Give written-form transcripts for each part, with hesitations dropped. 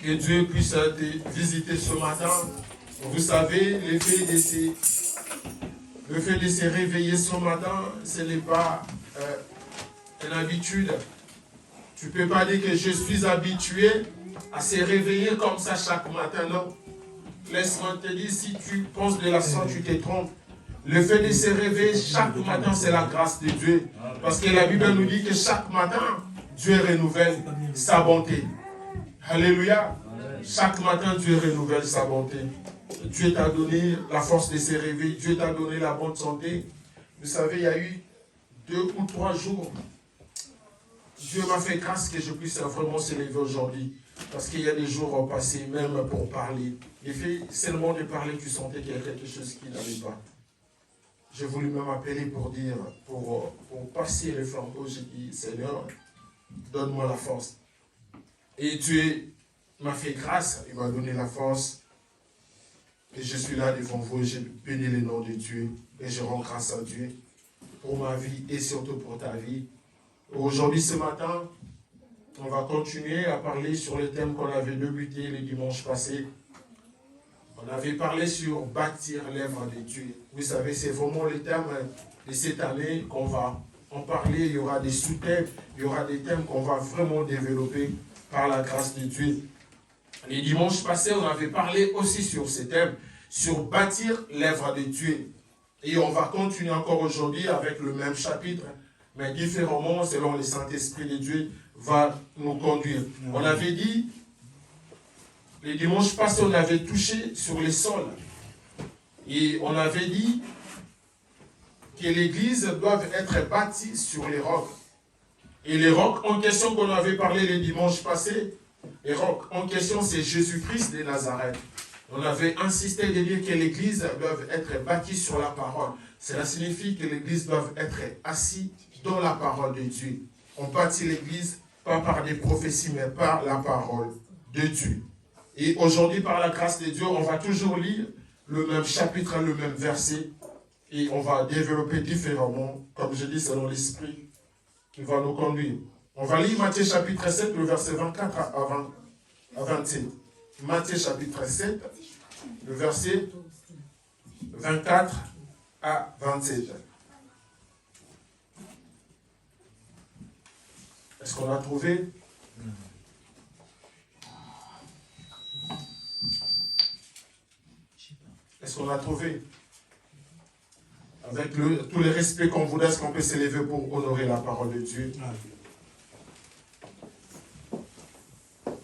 Que Dieu puisse te visiter ce matin. Vous savez, le fait de se réveiller ce matin, ce n'est pas une habitude. Tu ne peux pas dire que je suis habitué à se réveiller comme ça chaque matin, non. Laisse-moi te dire, si tu penses de la sorte, tu te trompes. Le fait de se réveiller chaque matin, c'est la grâce de Dieu. Parce que la Bible nous dit que chaque matin, Dieu renouvelle sa bonté. Alléluia. Chaque matin, Dieu renouvelle sa bonté. Dieu t'a donné la force de se réveiller. Dieu t'a donné la bonne santé. Vous savez, il y a eu 2 ou 3 jours. Dieu m'a fait grâce que je puisse vraiment se lever aujourd'hui. Parce qu'il y a des jours passés, même pour parler. Le fait seulement de parler, tu sentais qu'il y a quelque chose qui n'allait pas. J'ai voulu même appeler pour dire, pour passer le flambeau, j'ai dit, Seigneur, donne-moi la force. Et Dieu m'a fait grâce, il m'a donné la force. Et je suis là devant vous, et je bénis le nom de Dieu. Et je rends grâce à Dieu pour ma vie et surtout pour ta vie. Aujourd'hui, ce matin, on va continuer à parler sur le thème qu'on avait débuté le dimanche passé. On avait parlé sur bâtir l'œuvre de Dieu. Vous savez, c'est vraiment le thème de cette année qu'on va en parler. Il y aura des sous-thèmes, il y aura des thèmes qu'on va vraiment développer par la grâce de Dieu. Les dimanches passés, on avait parlé aussi sur ce thème, sur bâtir l'œuvre de Dieu. Et on va continuer encore aujourd'hui avec le même chapitre, mais différemment selon le Saint-Esprit de Dieu va nous conduire. On avait dit, les dimanches passés, on avait touché sur les sols. Et on avait dit que l'église doit être bâtie sur les rocs. Et les rocs en question qu'on avait parlé les dimanches passés, les rocs en question, c'est Jésus-Christ de Nazareth. On avait insisté de dire que l'Église doit être bâtie sur la parole. Cela signifie que l'Église doit être assise dans la parole de Dieu. On bâtit l'Église pas par des prophéties, mais par la parole de Dieu. Et aujourd'hui, par la grâce de Dieu, on va toujours lire le même chapitre, le même verset, et on va développer différemment, comme je dis, selon l'Esprit qui va nous conduire. On va lire Matthieu chapitre 7, le verset 24 à 27. Matthieu chapitre 7, le verset 24 à 27. Est-ce qu'on a trouvé? Est-ce qu'on a trouvé? Avec tous les respects qu'on vous laisse, qu'on peut s'élever pour honorer la parole de Dieu.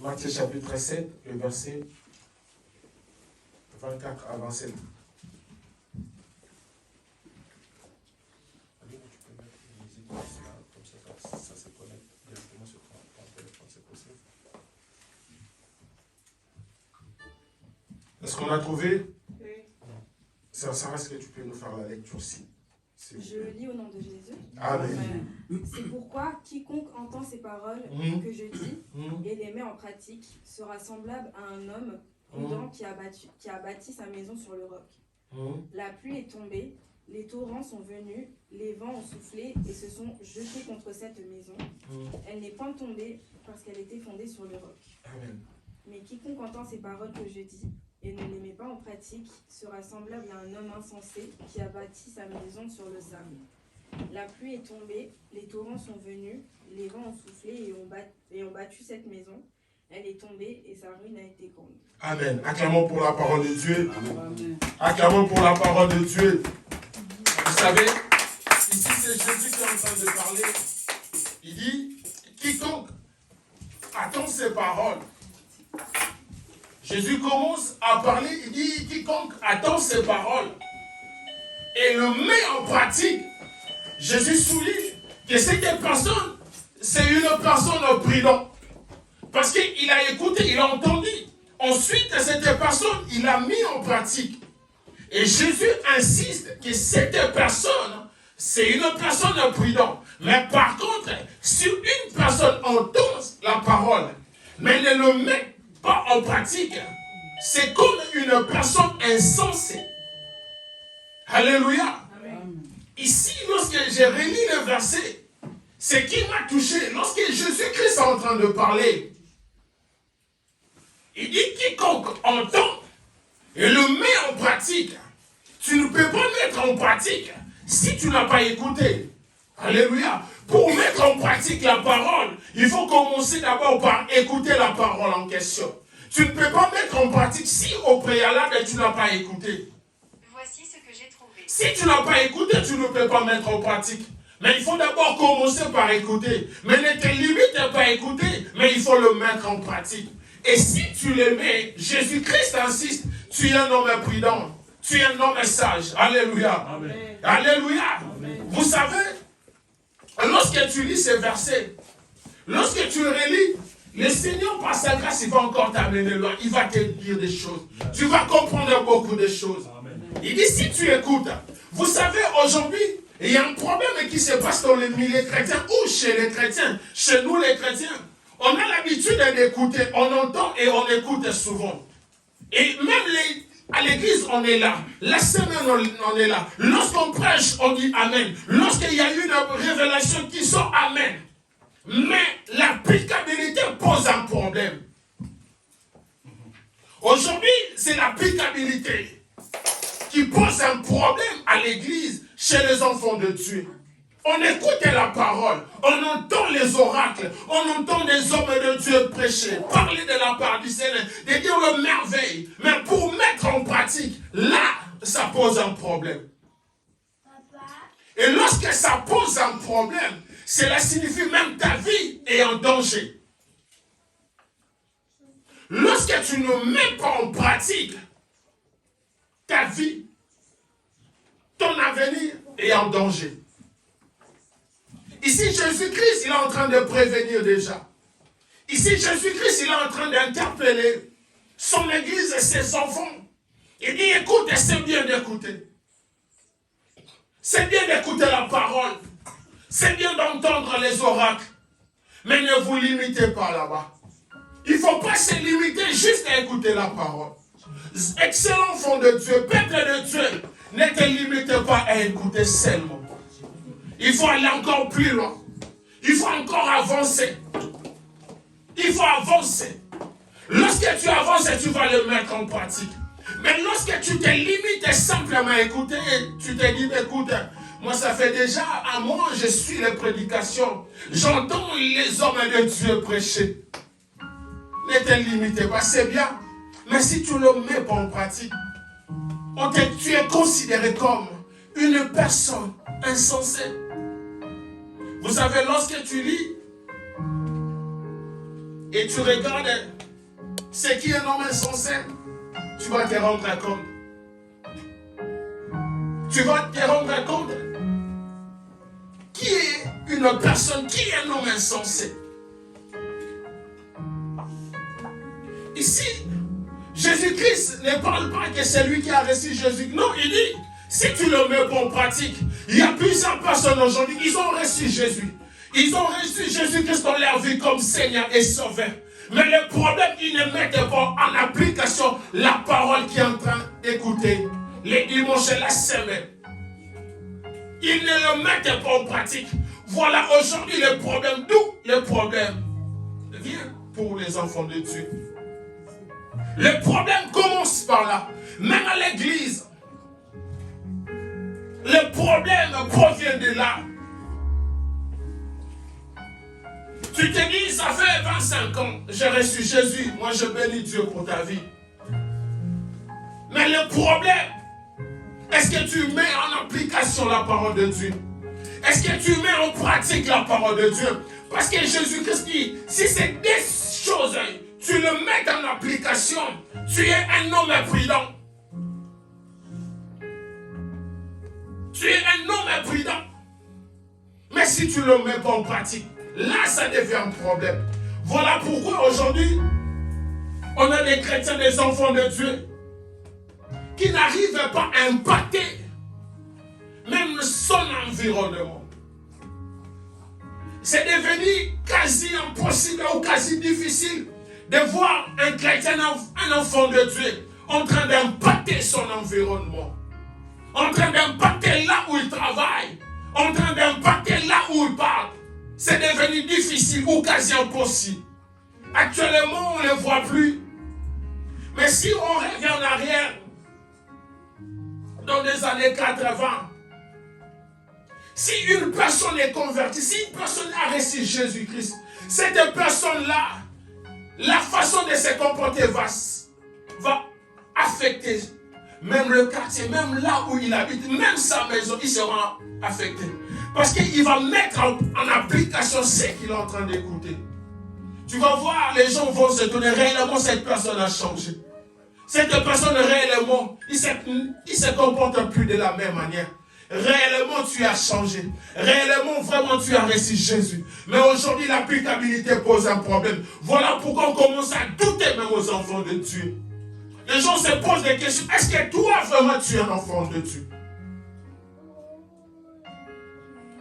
Matthieu chapitre 7, le verset 24 à 27. Est-ce qu'on a trouvé? Oui. Ça reste que tu peux nous faire la lecture aussi. Je lis au nom de Jésus. Amen. C'est pourquoi quiconque entend ces paroles que je dis et les met en pratique sera semblable à un homme prudent qui a bâti sa maison sur le roc. La pluie est tombée, les torrents sont venus, les vents ont soufflé et se sont jetés contre cette maison. Elle n'est point tombée parce qu'elle était fondée sur le roc. Amen. Mais quiconque entend ces paroles que je dis et ne les met pas en pratique sera semblable à un homme insensé qui a bâti sa maison sur le sable. La pluie est tombée, les torrents sont venus, les vents ont soufflé et ont battu cette maison. Elle est tombée et sa ruine a été grande. Amen. Acclamons pour la parole de Dieu. Amen. Acclamons pour la parole de Dieu. Vous savez, ici c'est Jésus qui est en train de parler. Il dit, quiconque attend ces paroles. Jésus commence à parler, il dit, quiconque attend ces paroles et le met en pratique. Jésus souligne que cette personne, c'est une personne prudente. Parce qu'il a écouté, il a entendu. Ensuite, cette personne, il a mis en pratique. Et Jésus insiste que cette personne, c'est une personne prudente. Mais par contre, si une personne entend la parole, mais ne le met pas en pratique, c'est comme une personne insensée. Alléluia. Amen. Ici, lorsque j'ai relis le verset, ce qui m'a touché, lorsque Jésus-Christ est en train de parler, il dit quiconque entend et le met en pratique. Tu ne peux pas mettre en pratique si tu n'as pas écouté. Alléluia. Pour mettre en pratique la parole, il faut commencer d'abord par écouter la parole en question. Tu ne peux pas mettre en pratique si au préalable tu n'as pas écouté. Voici ce que j'ai trouvé. Si tu n'as pas écouté, tu ne peux pas mettre en pratique. Mais il faut d'abord commencer par écouter. Mais ne te limite pas à écouter, mais il faut le mettre en pratique. Et si tu le mets, Jésus-Christ insiste, tu es un homme prudent, tu es un homme sage. Alléluia. Amen. Alléluia. Amen. Vous savez, lorsque tu lis ces versets, lorsque tu relis, le Seigneur, par sa grâce, il va encore t'amener loin. Il va te dire des choses. Tu vas comprendre beaucoup de choses. Amen. Il dit, si tu écoutes, vous savez, aujourd'hui, il y a un problème qui se passe dans les milieux chrétiens ou chez les chrétiens, chez nous les chrétiens. On a l'habitude d'écouter, on entend et on écoute souvent. Et même à l'église, on est là. La semaine, on est là. Lorsqu'on prêche, on dit Amen. Lorsqu'il y a une révélation qui sort, Amen. Mais l'applicabilité pose un problème. Aujourd'hui, c'est l'applicabilité qui pose un problème à l'église, chez les enfants de Dieu. On écoute la parole, on entend les oracles, on entend des hommes de Dieu prêcher, parler de la part du Seigneur, de dire le merveille. Mais pour mettre en pratique, là, ça pose un problème. Et lorsque ça pose un problème, cela signifie même ta vie est en danger. Lorsque tu ne mets pas en pratique, ta vie, ton avenir est en danger. Ici, Jésus-Christ, il est en train de prévenir déjà. Ici, Jésus-Christ, il est en train d'interpeller. son église et ses enfants. Il dit, écoute, et c'est bien d'écouter. C'est bien d'écouter la parole. C'est bien d'entendre les oracles. Mais ne vous limitez pas là-bas. Il ne faut pas se limiter juste à écouter la parole. Excellent enfant de Dieu, peuple de Dieu, ne te limitez pas à écouter seulement. Il faut aller encore plus loin. Il faut encore avancer. Il faut avancer. Lorsque tu avances, tu vas le mettre en pratique. Mais lorsque tu te limites simplement à écouter, tu te dis, écoute, moi ça fait déjà un mois, je suis les prédications. J'entends les hommes de Dieu prêcher. Ne te limitez pas, c'est bien. Mais si tu ne le mets pas en pratique, tu es considéré comme une personne insensée. Vous savez, lorsque tu lis et tu regardes ce qui est un homme insensé, tu vas te rendre compte. Tu vas te rendre compte qui est une personne, qui est un homme insensé. Ici, Jésus-Christ ne parle pas que c'est lui qui a reçu Jésus. Non, il dit, si tu le mets en pratique, il y a plusieurs personnes aujourd'hui, ils ont reçu Jésus. Ils ont reçu Jésus-Christ dans leur vie comme Seigneur et Sauveur. Mais le problème, ils ne mettent pas en application la parole qui est en train d'écouter les dimanches et la semaine. Ils ne le mettent pas en pratique. Voilà aujourd'hui le problème. D'où le problème vient pour les enfants de Dieu. Le problème commence par là. Même à l'église, le problème provient de là. Tu te dis, ça fait 25 ans, j'ai reçu Jésus. Moi, je bénis Dieu pour ta vie. Mais le problème, est-ce que tu mets en application la parole de Dieu? Est-ce que tu mets en pratique la parole de Dieu? Parce que Jésus-Christ dit, si c'est des choses, tu le mets en application, tu es un homme prudent. Tu es un homme prudent. Mais si tu ne le mets pas en pratique, là, ça devient un problème. Voilà pourquoi aujourd'hui, on a des chrétiens, des enfants de Dieu, qui n'arrivent pas à impacter même son environnement. C'est devenu quasi impossible ou quasi difficile de voir un chrétien, un enfant de Dieu, en train d'impacter son environnement, en train d'impacter là où il travaille, en train d'impacter là où il parle. C'est devenu difficile ou quasi impossible. Actuellement, on ne le voit plus. Mais si on revient en arrière, dans les années 80, si une personne est convertie, si une personne a reçu Jésus-Christ, cette personne-là, la façon de se comporter va affecter même le quartier, même là où il habite, même sa maison, il sera affecté. Parce qu'il va mettre en application ce qu'il est en train d'écouter. Tu vas voir, les gens vont se donner réellement, cette personne a changé. Cette personne réellement, il se comporte plus de la même manière. Réellement, tu as changé. Réellement, vraiment, tu as reçu Jésus. Mais aujourd'hui, l'applicabilité pose un problème. Voilà pourquoi on commence à douter même aux enfants de Dieu. Les gens se posent des questions. Est-ce que toi, vraiment, tu es un enfant de Dieu?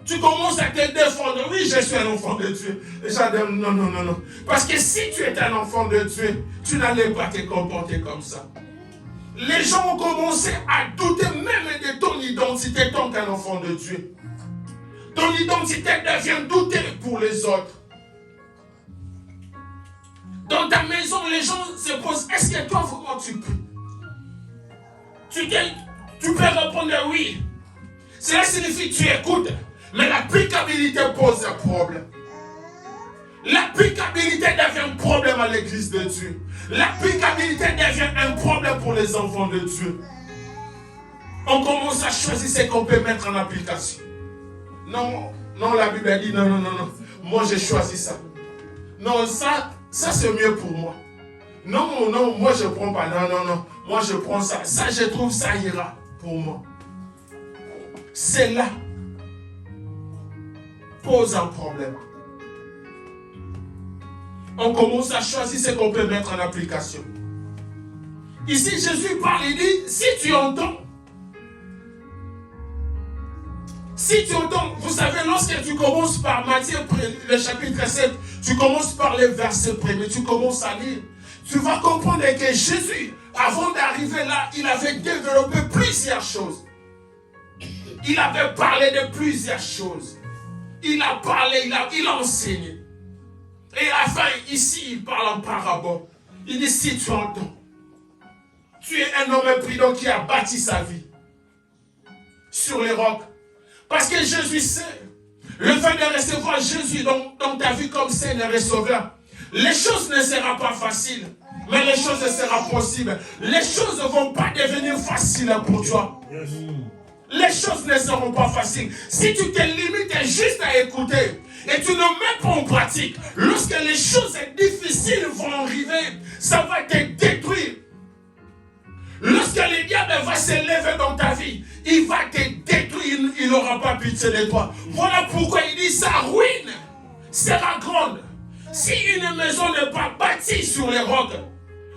Tu commences à te défendre. Oui, je suis un enfant de Dieu. Les gens disent non. Parce que si tu es un enfant de Dieu, tu n'allais pas te comporter comme ça. Les gens ont commencé à douter même de ton identité tant qu'un enfant de Dieu. Ton identité devient doutée pour les autres. Dans ta maison, les gens se posent, est-ce que toi, vraiment, tu peux? Tu peux répondre oui. Cela signifie que tu écoutes. Mais l'applicabilité pose un problème. L'applicabilité devient un problème à l'église de Dieu. L'applicabilité devient un problème pour les enfants de Dieu. On commence à choisir ce qu'on peut mettre en application. Non, la Bible a dit non. Moi, j'ai choisi ça. Non, ça c'est mieux pour moi. Non, moi, je ne prends pas. Non. Moi, je prends ça. Ça, je trouve ça ira pour moi. C'est là. Pose un problème. On commence à choisir ce qu'on peut mettre en application. Ici, Jésus parle, il dit, si tu entends, vous savez, lorsque tu commences par Matthieu, le chapitre 7, tu commences par les versets premiers, tu commences à lire, tu vas comprendre que Jésus, avant d'arriver là, il avait développé plusieurs choses. Il avait parlé de plusieurs choses. Il a parlé, il a enseigné. Et à la fin, ici, il parle en parabole. Il dit, si tu entends, tu es un homme imprudent qui a bâti sa vie sur les rocs. Parce que Jésus sait, le fait de recevoir Jésus dans ta vie comme Seigneur et Sauveur, les choses ne seront pas faciles, mais les choses seront possibles. Les choses ne vont pas devenir faciles pour toi. Les choses ne seront pas faciles. Si tu te limites juste à écouter et tu ne mets pas en pratique, lorsque les choses difficiles vont arriver, ça va te détruire. Lorsque le diable va se lever dans ta vie, il va te détruire, il n'aura pas pitié de toi. Voilà pourquoi il dit sa ruine sera grande. Si une maison n'est pas bâtie sur les rocs,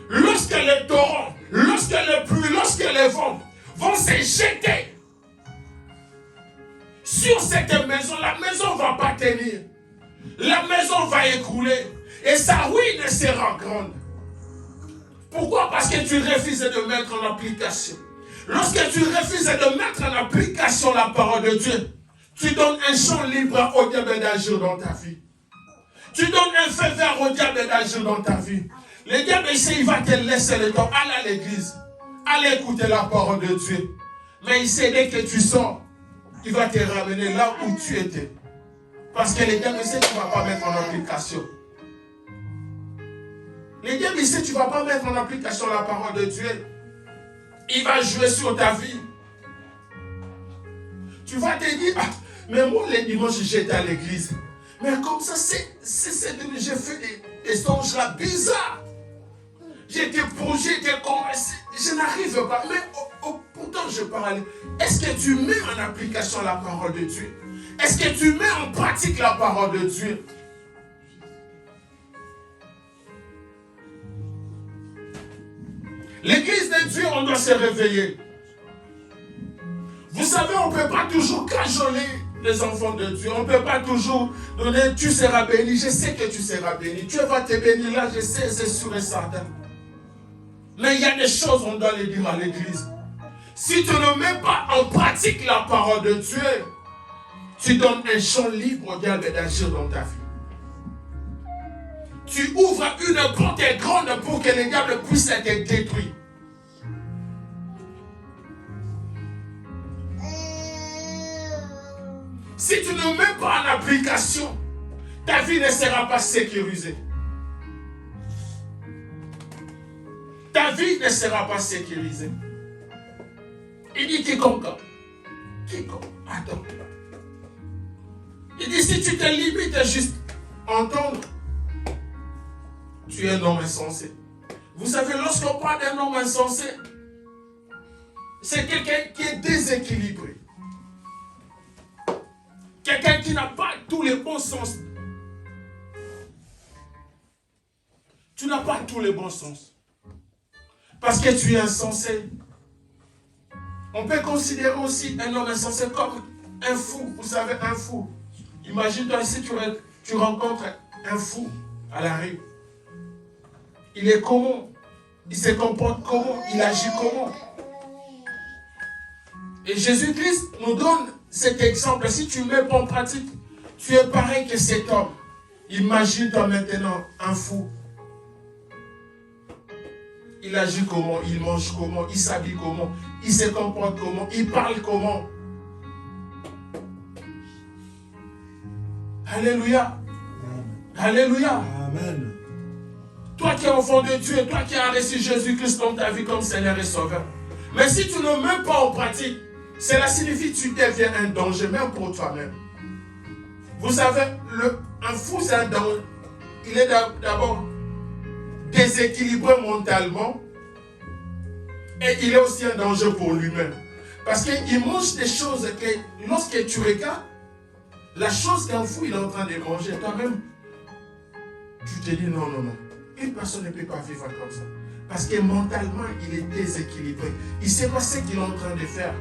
lorsque les torrents, lorsque les pluies, lorsque les vents vont se jeter sur cette maison, la maison ne va pas tenir. La maison va écrouler et sa ruine sera grande. Pourquoi? Parce que tu refuses de mettre en application. Lorsque tu refuses de mettre en application la parole de Dieu, tu donnes un champ libre au diable d'agir dans ta vie. Tu donnes un feu vert au diable d'agir dans ta vie. Le diable ici, il va te laisser le temps. Allez à l'église. Allez écouter la parole de Dieu. Mais il sait dès que tu sors, il va te ramener là où tu étais. Parce que le diable sait que tu ne vas pas mettre en application. Le diable sait que tu ne vas pas mettre en application la parole de Dieu. Il va jouer sur ta vie. Tu vas te dire, ah, mais moi les dimanches j'étais à l'église. Mais comme ça, j'ai fait des songes là bizarres. J'étais projeté, j'étais convaincu. Je n'arrive pas. Mais pourtant je parle. Est-ce que tu mets en application la parole de Dieu? Est-ce que tu mets en pratique la parole de Dieu? L'église de Dieu, on doit se réveiller. Vous savez, on ne peut pas toujours cajoler les enfants de Dieu. On ne peut pas toujours donner, tu seras béni. Je sais que tu seras béni. Dieu va te bénir là, je sais, c'est sûr et certain. Mais il y a des choses, on doit les dire à l'église. Si tu ne mets pas en pratique la parole de Dieu, tu donnes un champ libre au diable d'agir dans ta vie. Tu ouvres une porte grande pour que le diable puisse être détruit. Si tu ne mets pas en application, ta vie ne sera pas sécurisée. Ta vie ne sera pas sécurisée. Il dit quiconque. Attends. Il dit si tu te limites juste à entendre, tu es un homme insensé. Vous savez, lorsqu'on parle d'un homme insensé, c'est quelqu'un qui est déséquilibré. Quelqu'un qui n'a pas tous les bons sens. Tu n'as pas tous les bons sens. Parce que tu es insensé. On peut considérer aussi un homme insensé comme un fou. Vous savez, un fou. Imagine-toi ici, tu rencontres un fou à la rue. Il est comment? Il se comporte comment? Il agit comment? Et Jésus-Christ nous donne cet exemple. Si tu ne mets pas en pratique, tu es pareil que cet homme. Imagine-toi maintenant un fou. Il agit comment? Il mange comment? Il s'habille comment? Il se comporte comment? Il parle comment? Alléluia. Alléluia. Amen. Toi qui es enfant de Dieu, toi qui as reçu Jésus-Christ dans ta vie comme Seigneur et Sauveur. Mais si tu ne mets pas en pratique, cela signifie que tu deviens un danger, même pour toi-même. Vous savez, un fou, c'est un danger. Il est d'abord déséquilibré mentalement et il est aussi un danger pour lui-même. Parce qu'il mange des choses que, lorsque tu regardes, la chose qu'un fou il est en train de manger, toi-même, tu te dis non. Une personne ne peut pas vivre comme ça. Parce que mentalement, il est déséquilibré. Il ne sait pas ce qu'il est en train de faire.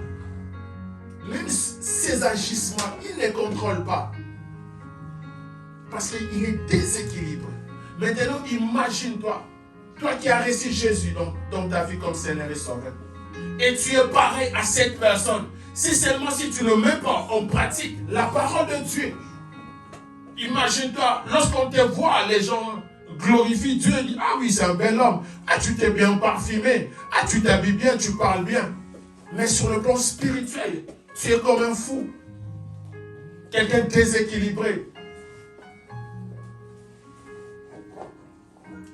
Même ses agissements, il ne les contrôle pas. Parce qu'il est déséquilibré. Maintenant, imagine-toi, toi qui as reçu Jésus dans ta vie comme Seigneur et Sauveur. Et tu es pareil à cette personne. Si seulement si tu ne mets pas en pratique la parole de Dieu. Imagine-toi, lorsqu'on te voit, les gens glorifient Dieu et disent, ah oui, c'est un bel homme. Ah, tu t'es bien parfumé. Ah, tu t'habilles bien, tu parles bien. Mais sur le plan spirituel, tu es comme un fou. Quelqu'un déséquilibré.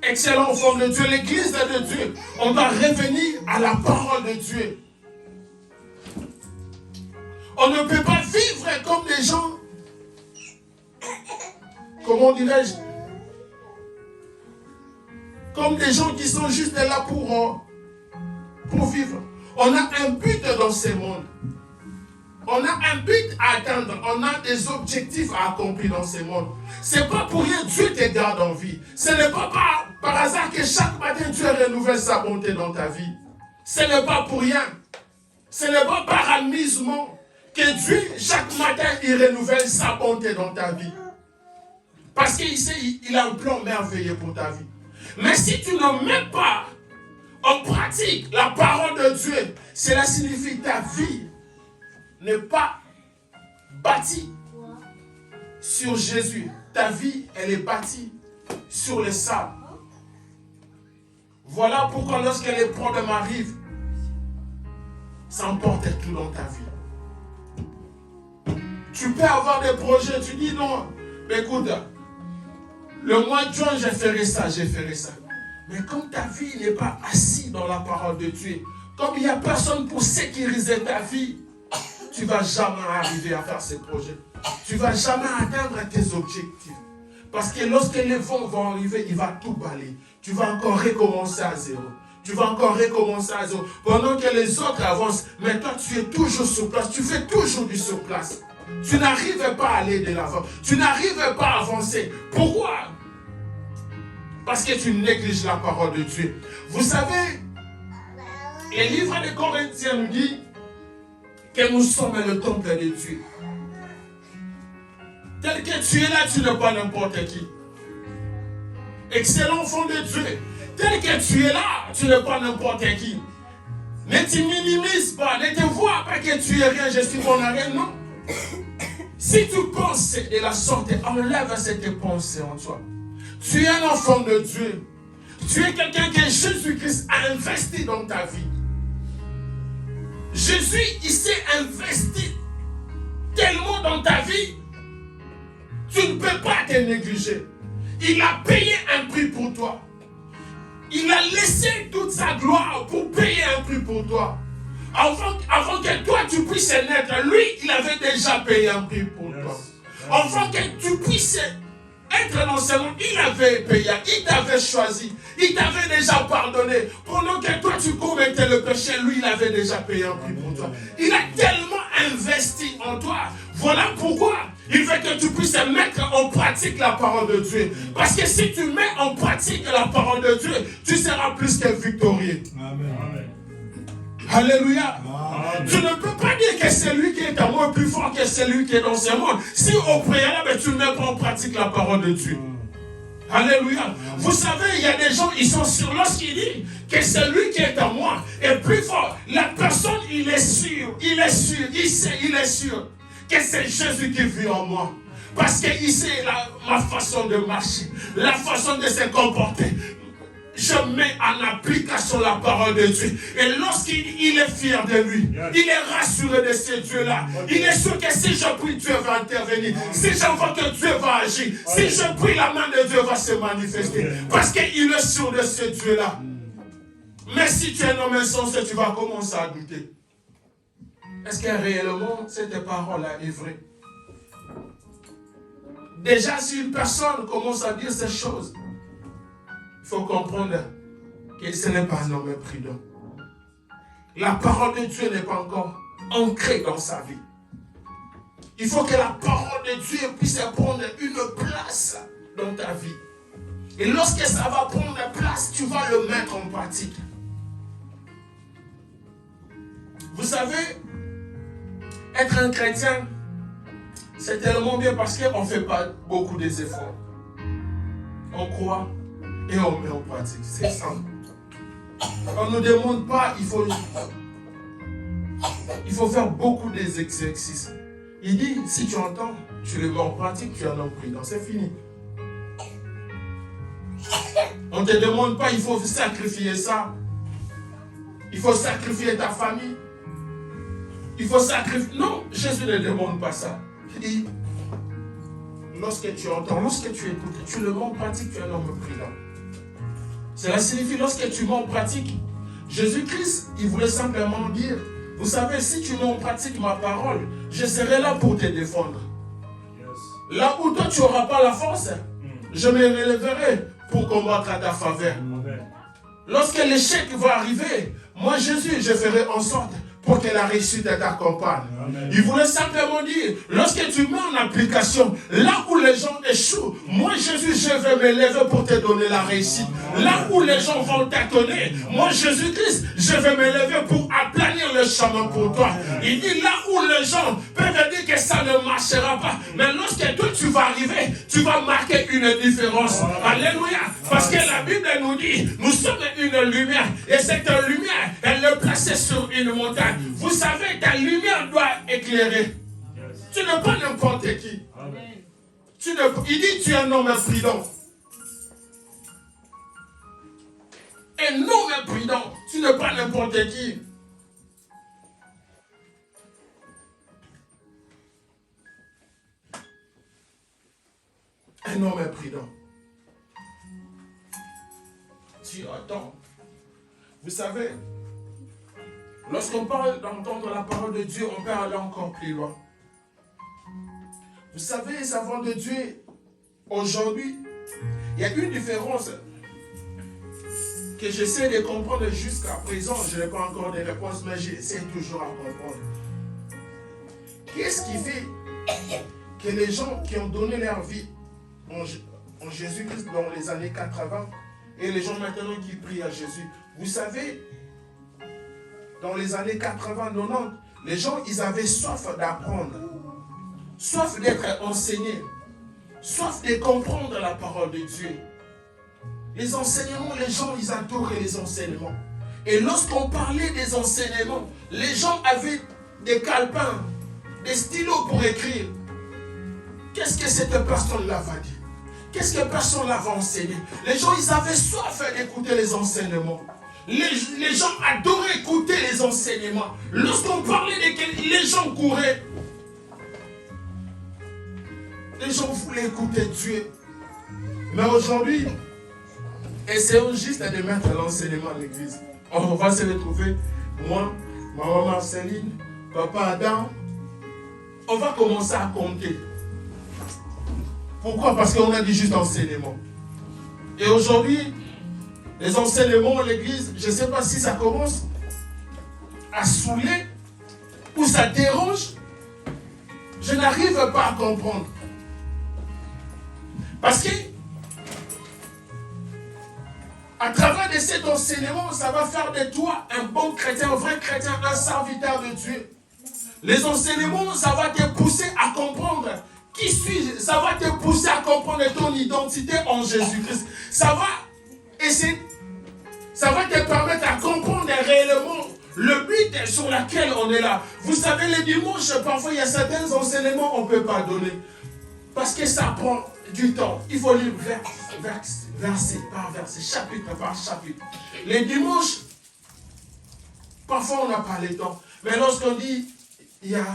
Excellent enfant de Dieu, l'église de Dieu. On doit revenir à la parole de Dieu. On ne peut pas vivre comme des gens, comment dirais-je, comme des gens qui sont juste là pour vivre. On a un but dans ce monde. On a un but à atteindre. On a des objectifs à accomplir dans ce monde. Ce n'est pas pour rien Dieu te garde en vie. Ce n'est pas par hasard que chaque matin Dieu renouvelle sa bonté dans ta vie. Ce n'est pas pour rien. Ce n'est pas par amusement que Dieu, chaque matin, il renouvelle sa bonté dans ta vie. Parce qu'il sait, il a un plan merveilleux pour ta vie. Mais si tu ne mets pas en pratique la parole de Dieu, cela signifie que ta vie n'est pas bâtie sur Jésus. Ta vie, elle est bâtie sur le sable. Voilà pourquoi lorsque les problèmes arrivent, ça emporte tout dans ta vie. Tu peux avoir des projets, tu dis non, mais écoute, le mois de juin, je ferai ça, je ferai ça. Mais comme ta vie n'est pas assise dans la parole de Dieu, comme il n'y a personne pour sécuriser ta vie, tu ne vas jamais arriver à faire ces projets. Tu ne vas jamais atteindre tes objectifs. Parce que lorsque les vents vont arriver, il va tout balayer. Tu vas encore recommencer à zéro. Tu vas encore recommencer à zéro. Pendant que les autres avancent, mais toi tu es toujours sur place. Tu fais toujours du sur place. Tu n'arrives pas à aller de l'avant. Tu n'arrives pas à avancer. Pourquoi? Parce que tu négliges la parole de Dieu. Vous savez, le livre des Corinthiens nous dit que nous sommes le temple de Dieu. Tel que tu es là, tu n'es pas n'importe qui. Excellent enfant de Dieu. Tel que tu es là, tu n'es pas n'importe qui. Ne te minimises pas, ne te vois pas que tu es rien, je suis mon rien, non. Si tu penses de la sorte, enlève cette pensée en toi. Tu es un enfant de Dieu. Tu es quelqu'un que Jésus-Christ a investi dans ta vie. Jésus, il s'est investi tellement dans ta vie, tu ne peux pas te négliger. Il a payé un prix pour toi. Il a laissé toute sa gloire pour payer un prix pour toi. Avant que toi tu puisses naître, lui, il avait déjà payé un prix pour toi. Avant que tu puisses être dans ce monde, il avait payé, il t'avait choisi, il t'avait déjà pardonné. Pendant que toi tu commettais le péché, lui, il avait déjà payé un prix pour toi. Il a tellement investi en toi. Voilà pourquoi il veut que tu puisses mettre en pratique la parole de Dieu. Parce que si tu mets en pratique la parole de Dieu, tu seras plus que victorieux. Amen. Alléluia. Amen. Tu ne peux pas dire que celui qui est en moi est plus fort que celui qui est dans ce monde. Si au préalable tu ne mets pas en pratique la parole de Dieu. Alléluia. Amen. Vous savez, il y a des gens, ils sont sûrs. Lorsqu'il dit que celui qui est en moi est plus fort, la personne, il est sûr, il sait, il est sûr que c'est Jésus qui vit en moi. Parce qu'il sait ma façon de marcher, la façon de se comporter. Je mets en application la parole de Dieu. Et lorsqu'il est fier de lui, il est rassuré de ce Dieu-là. Il est sûr que si je prie, Dieu va intervenir. Si je vois que Dieu va agir, si je prie, la main de Dieu va se manifester. Parce qu'il est sûr de ce Dieu-là. Mais si tu es un homme insensé, tu vas commencer à douter. Est-ce que réellement cette parole-là est vraie? Déjà, si une personne commence à dire ces choses, il faut comprendre que ce n'est pas un homme prudent. La parole de Dieu n'est pas encore ancrée dans sa vie. Il faut que la parole de Dieu puisse prendre une place dans ta vie. Et lorsque ça va prendre place, tu vas le mettre en pratique. Vous savez, être un chrétien, c'est tellement bien parce qu'on ne fait pas beaucoup des efforts. On croit et on met en pratique. C'est simple. On ne nous demande pas, il faut faire beaucoup des exercices. Il dit, si tu entends, tu le mets en pratique, tu es un homme prudent. C'est fini. On ne te demande pas, il faut sacrifier ça. Il faut sacrifier ta famille. Il faut sacrifier. Non, Jésus ne demande pas ça. Il dit, lorsque tu entends, lorsque tu écoutes, tu le mets en pratique, tu es un homme prudent. Cela signifie, lorsque tu mets en pratique, Jésus-Christ, il voulait simplement dire, vous savez, si tu mets en pratique ma parole, je serai là pour te défendre. Yes. Là où toi tu n'auras pas la force, je me relèverai pour combattre à ta faveur. Lorsque l'échec va arriver, moi Jésus, je ferai en sorte pour que la réussite t'accompagne. Il voulait simplement dire, lorsque tu mets en application, là où les gens échouent, moi Jésus, je vais me lever pour te donner la réussite. Là où les gens vont tâtonner, moi Jésus-Christ, je vais me lever pour aplanir le chemin pour toi. Il dit, là où les gens peuvent dire que ça ne marchera pas, mais lorsque toi tu vas arriver, tu vas marquer une différence. Alléluia. Parce que la Bible nous dit, nous sommes une lumière, et cette lumière, elle est placée sur une montagne. Vous savez, ta lumière doit éclairer. Tu n'es pas n'importe qui. Il dit, tu es un homme prudent. Un homme prudent, tu n'es pas n'importe qui. Un homme prudent. Tu attends. Vous savez, lorsqu'on parle d'entendre la parole de Dieu, on peut aller encore plus loin. Vous savez, les savants de Dieu, aujourd'hui, il y a une différence que j'essaie de comprendre jusqu'à présent. Je n'ai pas encore de réponse, mais j'essaie toujours à comprendre. Qu'est-ce qui fait que les gens qui ont donné leur vie en Jésus-Christ dans les années 80 et les gens maintenant qui prient à Jésus, vous savez, dans les années 80, 90, les gens, ils avaient soif d'apprendre, soif d'être enseignés, soif de comprendre la parole de Dieu. Les enseignements, les gens, ils adoraient les enseignements. Et lorsqu'on parlait des enseignements, les gens avaient des calepins, des stylos pour écrire. Qu'est-ce que cette personne-là va dire? Qu'est-ce que personne-là va enseigner? Les gens, ils avaient soif d'écouter les enseignements. Les gens adoraient écouter les enseignements. Lorsqu'on parlait de les gens couraient. Les gens voulaient écouter Dieu. Mais aujourd'hui, essayons juste de mettre l'enseignement à l'église. On va se retrouver, moi, maman Marceline, papa Adam. On va commencer à compter. Pourquoi? Parce qu'on a dit juste enseignement. Et aujourd'hui, les enseignements à l'église, je ne sais pas si ça commence à saouler ou ça dérange. Je n'arrive pas à comprendre. Parce que à travers de cet enseignement, ça va faire de toi un bon chrétien, un vrai chrétien, un serviteur de Dieu. Les enseignements, ça va te pousser à comprendre qui suis-je. Ça va te pousser à comprendre ton identité en Jésus-Christ. Ça va te permettre à comprendre réellement le but sur lequel on est là. Vous savez, les dimanches, parfois, il y a certains enseignements qu'on ne peut pas donner. Parce que ça prend du temps. Il faut lire verset par verset, chapitre par chapitre. Les dimanches, parfois, on n'a pas le temps. Mais lorsqu'on dit, il y a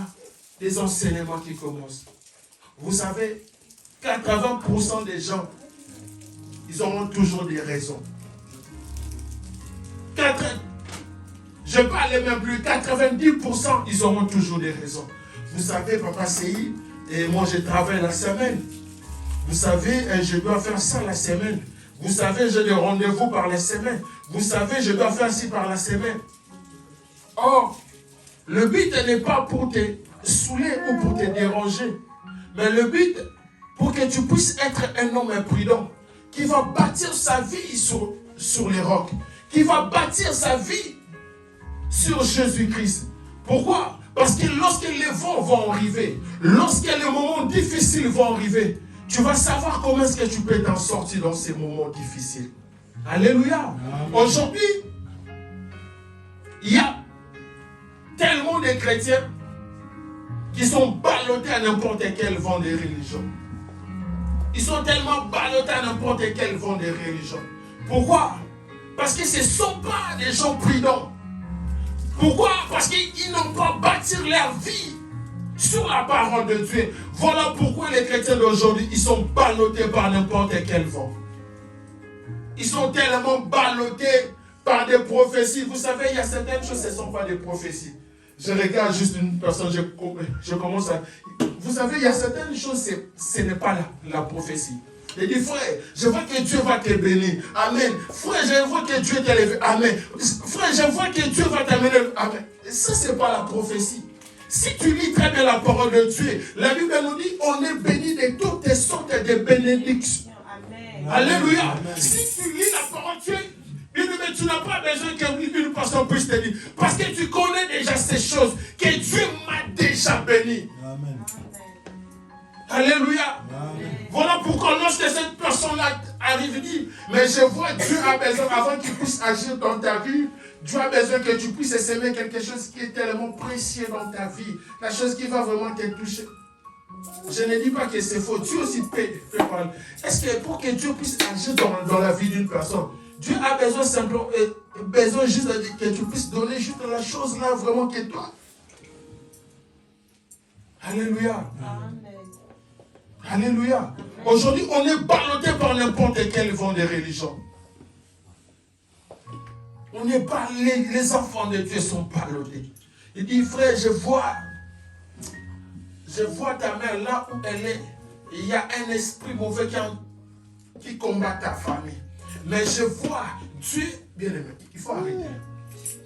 des enseignements qui commencent. Vous savez, 80% des gens, ils auront toujours des raisons. Je parle même plus, 90%, ils auront toujours des raisons. Vous savez, papa CI, et moi je travaille la semaine. Vous savez, je dois faire ça la semaine. Vous savez, j'ai des rendez-vous par la semaine. Vous savez, je dois faire ci par la semaine. Or, le but n'est pas pour te saouler ou pour te déranger. Mais le but, pour que tu puisses être un homme prudent, qui va bâtir sa vie sur les rocs, qui va bâtir sa vie sur Jésus-Christ. Pourquoi? Parce que lorsque les vents vont arriver, lorsque les moments difficiles vont arriver, tu vas savoir comment est-ce que tu peux t'en sortir dans ces moments difficiles. Alléluia. Aujourd'hui, il y a tellement de chrétiens qui sont ballottés à n'importe quel vent des religions. Ils sont tellement ballottés à n'importe quel vent des religions. Pourquoi? Parce que ce ne sont pas des gens prudents. Pourquoi? Parce qu'ils n'ont pas bâti leur vie sur la parole de Dieu. Voilà pourquoi les chrétiens d'aujourd'hui, ils sont ballottés par n'importe quel vent. Ils sont tellement ballottés par des prophéties. Vous savez, il y a certaines choses, ce ne sont pas des prophéties. Je regarde juste une personne, je commence à... Vous savez, il y a certaines choses, ce n'est pas la prophétie. Il dit, frère, je vois que Dieu va te bénir. Amen. Frère, je vois que Dieu t'a élevé. Amen. Frère, je vois que Dieu va t'amener. Amen. Ça, ce n'est pas la prophétie. Si tu lis très bien la parole de Dieu, la Bible nous dit, on est béni de toutes sortes de bénédictions. Amen. Alléluia. Amen. Si tu lis la parole de Dieu, mais tu n'as pas besoin qu'une personne puisse te dire. Parce que tu connais déjà ces choses que Dieu m'a déjà béni. Amen. Alléluia. Amen. Voilà pourquoi lorsque cette personne-là arrive et dit, mais je vois Dieu a besoin, avant qu'il puisse agir dans ta vie, Dieu a besoin que tu puisses s'aimer quelque chose qui est tellement précieux dans ta vie. La chose qui va vraiment te toucher. Je ne dis pas que c'est faux. Dieu aussi peut parler. Est-ce que pour que Dieu puisse agir dans la vie d'une personne, Dieu a besoin simplement, besoin juste que tu puisses donner juste la chose là vraiment que toi. Alléluia. Amen. Alléluia. Aujourd'hui, on est ballotté par n'importe quel vent de religion. On n'est pas, les enfants de Dieu sont ballottés. Il dit, frère, je vois ta mère là où elle est. Il y a un esprit mauvais qui combat ta famille. Mais je vois Dieu, bien aimé, il faut arrêter.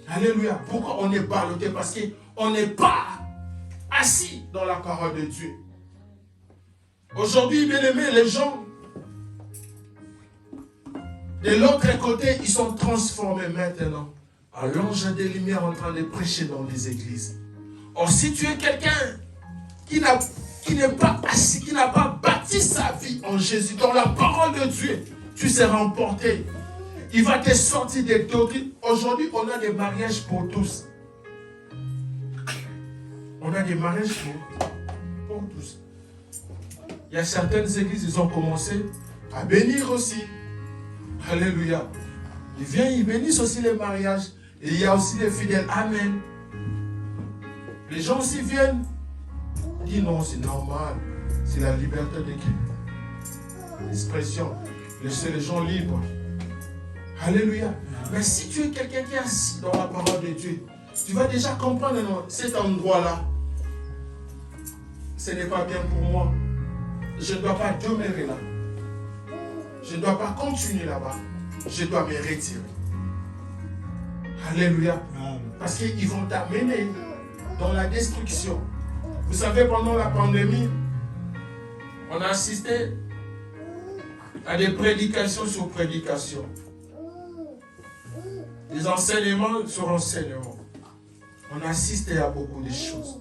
Alléluia. Pourquoi on est ballotté? Parce qu'on n'est pas assis dans la parole de Dieu. Aujourd'hui, bien aimé, les gens, de l'autre côté, ils sont transformés maintenant en l'ange des lumières en train de prêcher dans les églises. Or, si tu es quelqu'un qui n'est pas assis, qui n'a pas bâti sa vie en Jésus, dans la parole de Dieu, tu seras emporté. Il va te sortir des doctrines. Aujourd'hui, on a des mariages pour tous. On a des mariages pour tous. Il y a certaines églises, ils ont commencé à bénir aussi. Alléluia. Ils viennent, ils bénissent aussi les mariages. Et il y a aussi les fidèles. Amen. Les gens aussi viennent. Ils disent non, c'est normal. C'est la liberté d'expression. Laissez les gens libres. Alléluia. Mais si tu es quelqu'un qui est assis dans la parole de Dieu, tu vas déjà comprendre non, cet endroit-là. Ce n'est pas bien pour moi. Je ne dois pas demeurer là. Je ne dois pas continuer là-bas. Je dois me retirer. Alléluia. Parce qu'ils vont t'amener dans la destruction. Vous savez, pendant la pandémie, on a assisté à des prédications sur prédications. Des enseignements sur enseignements. On a assisté à beaucoup de choses.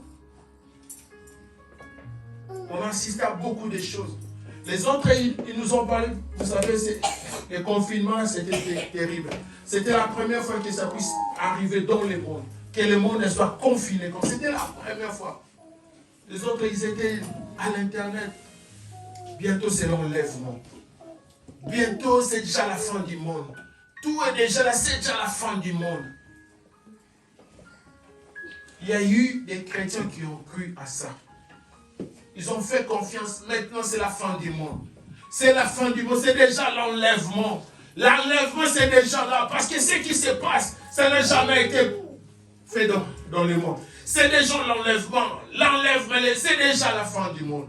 On a assisté à beaucoup de choses. Les autres, ils nous ont parlé, vous savez, les confinements, c'était terrible. C'était la première fois que ça puisse arriver dans le monde. Que le monde soit confiné. C'était la première fois. Les autres, ils étaient à l'internet. Bientôt, c'est l'enlèvement. Bientôt, c'est déjà la fin du monde. Tout est déjà là, c'est déjà la fin du monde. Il y a eu des chrétiens qui ont cru à ça. Ils ont fait confiance. Maintenant, c'est la fin du monde. C'est la fin du monde. C'est déjà l'enlèvement. L'enlèvement, c'est déjà là. Parce que ce qui se passe, ça n'a jamais été fait dans le monde. C'est déjà l'enlèvement. L'enlèvement, c'est déjà la fin du monde.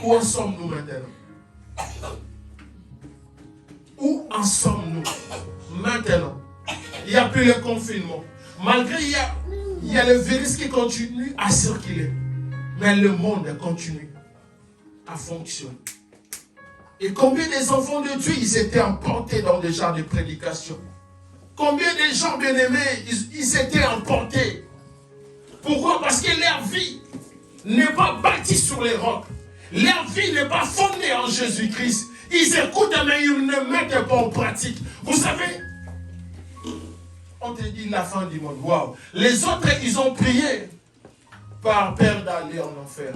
Où en sommes-nous maintenant? Où en sommes-nous maintenant? Il n'y a plus le confinement. Malgré il y a le virus qui continue à circuler. Mais le monde continue à fonctionner. Et combien des enfants de Dieu, ils étaient emportés dans des genres de prédications? Combien de gens bien-aimés, ils étaient emportés? Pourquoi? Parce que leur vie n'est pas bâtie sur les rocs. Leur vie n'est pas fondée en Jésus-Christ. Ils écoutent, mais ils ne mettent pas en pratique. Vous savez, on te dit la fin du monde. Waouh! Les autres, ils ont prié par peur d'aller en enfer.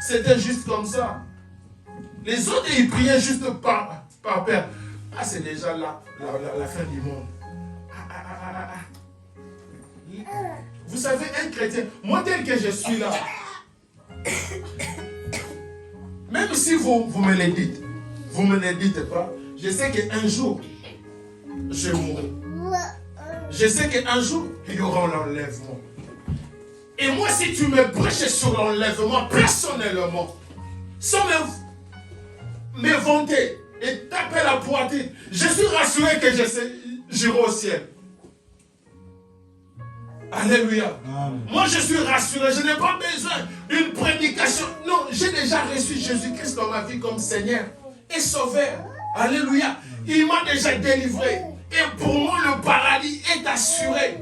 C'était juste comme ça. Les autres, ils priaient juste par peur. Ah, c'est déjà la fin du monde. Vous savez, un chrétien, moi tel que je suis là, même si vous me le dites, vous ne me le dites pas, je sais qu'un jour, je mourrai. Je sais qu'un jour, il y aura l'enlèvement. Et moi, si tu me prêches sur l'enlèvement, personnellement, sans me vanter et taper la poitrine, je suis rassuré que j'irai au ciel. Alléluia. Amen. Moi, je suis rassuré. Je n'ai pas besoin d'une prédication. Non, j'ai déjà reçu Jésus-Christ dans ma vie comme Seigneur et Sauveur. Alléluia. Il m'a déjà délivré. Et pour moi, le paradis est assuré.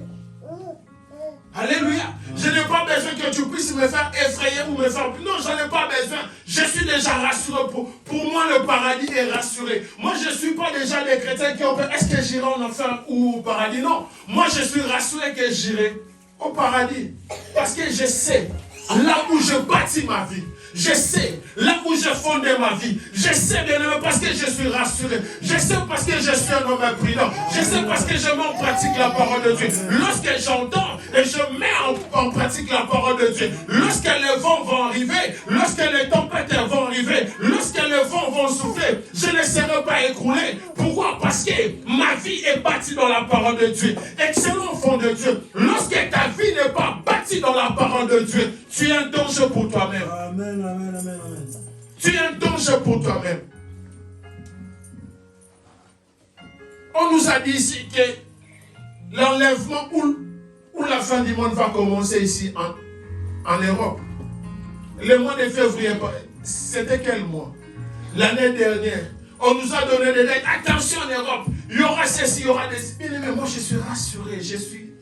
Alléluia. Je n'ai pas besoin que tu puisses me faire effrayer ou me faire... Non, je n'en ai pas besoin. Je suis déjà rassuré. Pour moi, le paradis est rassuré. Moi, je ne suis pas déjà des chrétiens qui ont peur. Est-ce que j'irai en enfer ou au paradis? Non. Moi, je suis rassuré que j'irai au paradis. Parce que je sais, là où je bâtis ma vie, je sais, là où je fondais ma vie, je sais bien parce que je suis rassuré, je sais parce que je suis un homme imprudent, je sais parce que je mets en pratique la parole de Dieu. Lorsque j'entends et je mets en pratique la parole de Dieu, lorsque les vents vont arriver, lorsque les tempêtes vont arriver, lorsque les vents vont souffler, je ne serai pas écroulé. Pourquoi? Parce que ma vie est bâtie dans la parole de Dieu. Excellent enfant de Dieu, lorsque ta vie n'est pas bâtie dans la parole de Dieu, tu es un danger pour toi-même. Amen, amen, amen, amen. Tu es un danger pour toi-même. On nous a dit ici que l'enlèvement ou la fin du monde va commencer ici en Europe. Le mois de février, c'était quel mois? L'année dernière. On nous a donné des dates. Attention en Europe, il y aura ceci, il y aura des... Mais moi je suis rassuré, je suis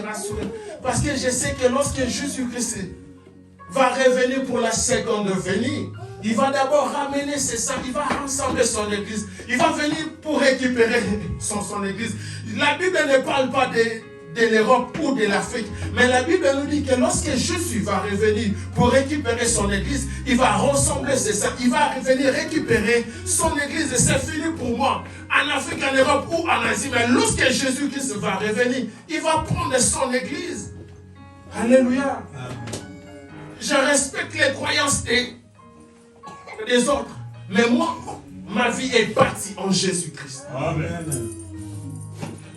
rassuré. Parce que je sais que lorsque Jésus-Christ va revenir pour la seconde venue, il va d'abord ramener ses saints, il va rassembler son église, il va venir pour récupérer son église. La Bible ne parle pas de l'Europe ou de l'Afrique, mais la Bible nous dit que lorsque Jésus va revenir pour récupérer son église, il va rassembler ses saints, il va revenir récupérer son église. Et c'est fini pour moi, en Afrique, en Europe ou en Asie, mais lorsque Jésus-Christ va revenir, il va prendre son église. Alléluia. Je respecte les croyances des autres. Mais moi, ma vie est bâtie en Jésus-Christ. Amen.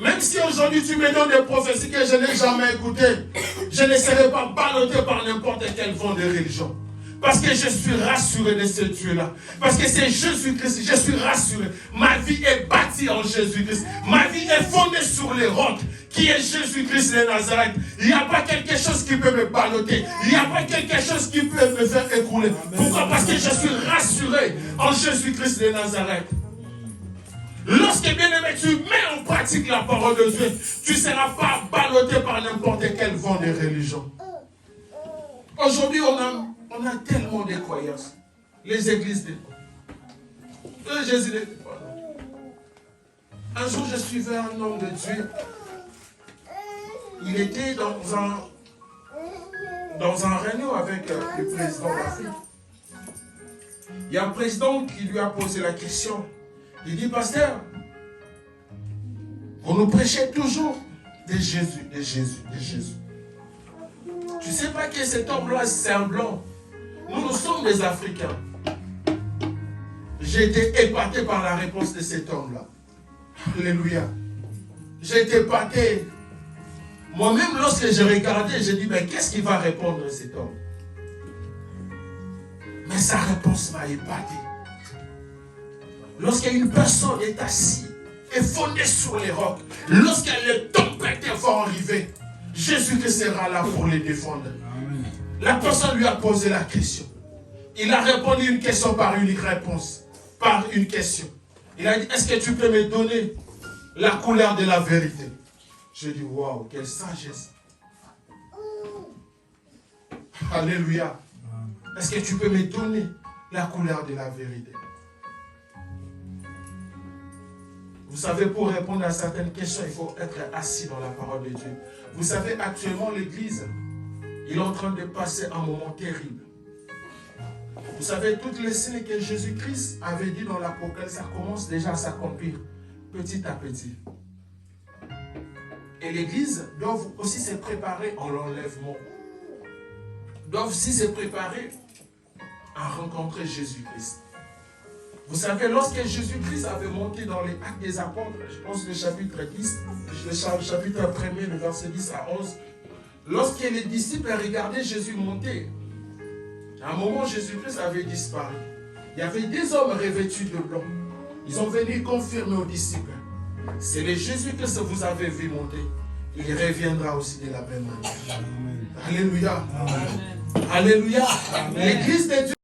Même si aujourd'hui tu me donnes des prophéties que je n'ai jamais écoutées, je ne serai pas ballotté par n'importe quel vent de religion. Parce que je suis rassuré de ce Dieu-là. Parce que c'est Jésus-Christ, je suis rassuré. Ma vie est bâtie en Jésus-Christ. Ma vie est fondée sur les rocs, qui est Jésus-Christ de Nazareth. Il n'y a pas quelque chose qui peut me balloter. Il n'y a pas quelque chose qui peut me faire écrouler. Pourquoi? Parce que je suis rassuré en Jésus-Christ de Nazareth. Lorsque, bien-aimé, tu mets en pratique la parole de Dieu, tu ne seras pas ballotté par n'importe quel vent de religion. Aujourd'hui, on a tellement de croyances. Les églises Jésus n'était pas là. Un jour, je suivais un homme de Dieu. Il était dans un réunion avec le président d'Afrique. Il y a un président qui lui a posé la question. Il dit, pasteur, vous nous prêchez toujours de Jésus, de Jésus, de Jésus. Tu ne sais pas que cet homme-là, c'est un blanc. Nous sommes des Africains. J'ai été épaté par la réponse de cet homme-là. Alléluia. J'ai été épaté. Moi-même, lorsque j'ai regardé, j'ai dit, mais qu'est-ce qu'il va répondre cet homme? Mais sa réponse m'a épaté. Lorsqu'une personne est assise et fondée sur les rocs, lorsque les tempêtes vont arriver, Jésus-Christ sera là pour les défendre. La personne lui a posé la question. Il a répondu une question par une réponse. par une question. Il a dit, est-ce que tu peux me donner la couleur de la vérité? J'ai dit, waouh, quelle sagesse. Alléluia. Est-ce que tu peux me donner la couleur de la vérité? Vous savez, pour répondre à certaines questions, il faut être assis dans la parole de Dieu. Vous savez, actuellement, l'Église, il est en train de passer un moment terrible. Vous savez, toutes les signes que Jésus-Christ avait dit dans l'Apocalypse, ça commence déjà à s'accomplir petit à petit. Et l'Église doit aussi se préparer en l'enlèvement. Doit aussi se préparer à rencontrer Jésus-Christ. Vous savez, lorsque Jésus-Christ avait monté dans les Actes des Apôtres, je pense le chapitre 10, le chapitre 1er, le verset 10 à 11, lorsque les disciples regardaient Jésus monter, à un moment, Jésus-Christ avait disparu. Il y avait des hommes revêtus de blanc. Ils ont venu confirmer aux disciples. C'est le Jésus-Christ que vous avez vu monter. Il reviendra aussi de la même manière. Alléluia. Alléluia. L'église de Dieu